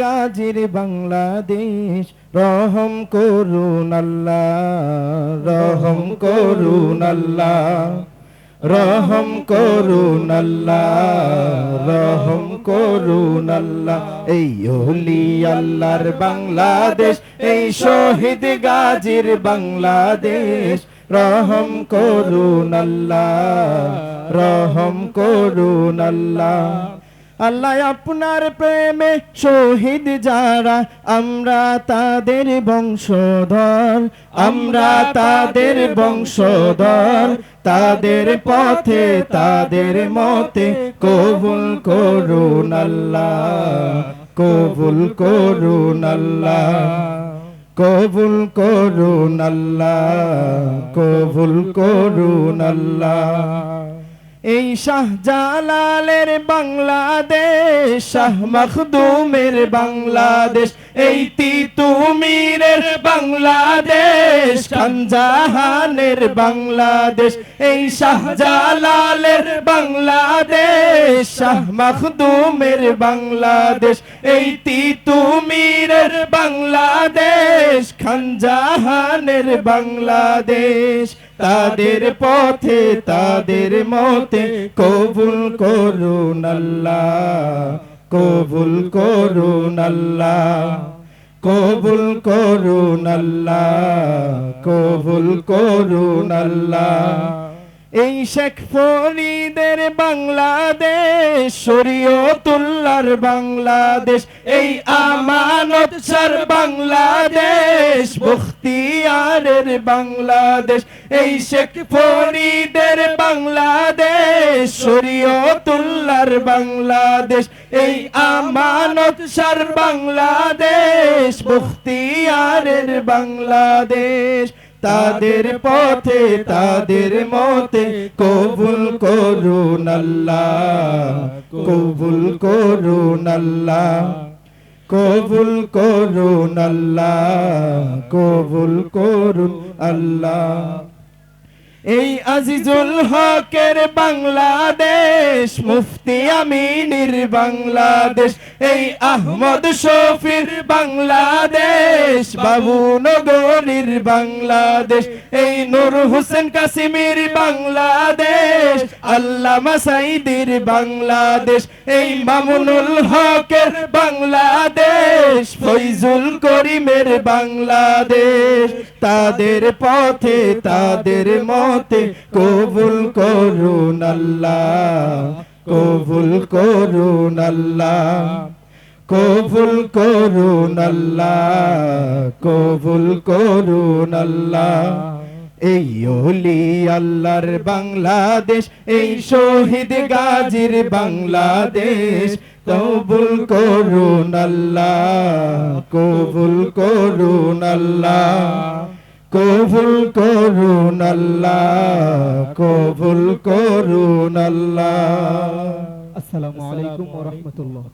গাজীর বাংলাদেশ রহম করুন আল্লাহ, রহম করুন আল্লাহ, রহম করুন আল্লাহ, রহম করুন আল্লাহ। এই ওলি আল্লাহর বাংলাদেশ, এই শহীদ গাজীর বাংলাদেশ রহম করুন আল্লাহ, রহম করুন আল্লাহ। আল্লাহ আপনার প্রেমে শহীদ যারা, আমরা তাদের বংশধর, আমরা তাদের বংশধর। তাদের পথে তাদের মতে কবুল করুন আল্লাহ, কবুল করুন আল্লাহ, কবুল করুন আল্লাহ, কবুল করুন আল্লাহ। এই শাহজালালের বাংলাদেশ, শাহ মখদুমের বাংলাদেশ, এই তিতুমীরের বাংলাদেশ, খানজাহানের বাংলাদেশ। এই শাহজালালের বাংলাদেশ, শাহ মখদুমের বাংলাদেশ, এই তিতুমীরের বাংলাদেশ, খানজাহানের বাংলাদেশ। তাদের পথে তাদের মতে কবুল করুন আল্লাহ, কবুল করুন আল্লাহ, কবুল করুন আল্লাহ, কবুল করুন আল্লাহ। এই শেখ ফরিদের বাংলাদেশ, শরীয়তুল্লাহর বাংলাদেশ, এই আমানত শাহর বাংলাদেশ, বখতিয়ারের বাংলাদেশ। এই শেখ ফরিদের বাংলাদেশ, শরীয়তুল্লাহর বাংলাদেশ, এই আমানত শাহর বাংলাদেশ, বখতিয়ারের বাংলাদেশ। তাদের পথে তাদের মতে কবুল করুন আল্লাহ, কবুল করুন আল্লাহ, কবুল করুন আল্লাহ, কবুল করুন আল্লাহ। এই আজিজুল হকের বাংলাদেশ, মুফতি আমিনের বাংলাদেশ, এই আহমদ শফির বাংলাদেশ, বাবু নগরীর বাংলাদেশ, এই নূর হোসেন কাসিমের বাংলাদেশ, আল্লামা সাঈদীর বাংলাদেশ, এই মামুনুল হকের বাংলাদেশ, ফয়জুল করিমের বাংলাদেশ। তাদের পথে তাদের মতে কবুল করুন আল্লাহ, কবুল করুন আল্লাহ, কবুল করুন আল্লাহ, কবুল করুন আল্লাহ। এই ওলি আল্লাহর বাংলাদেশ, এই শহীদ গাজীর বাংলাদেশ কবুল করুন আল্লাহ, কবুল করুন আল্লাহ, কবুল করুন আল্লাহ, কবুল করুন আল্লাহ। আসসালামু আলাইকুম ওয়া রাহমাতুল্লাহ।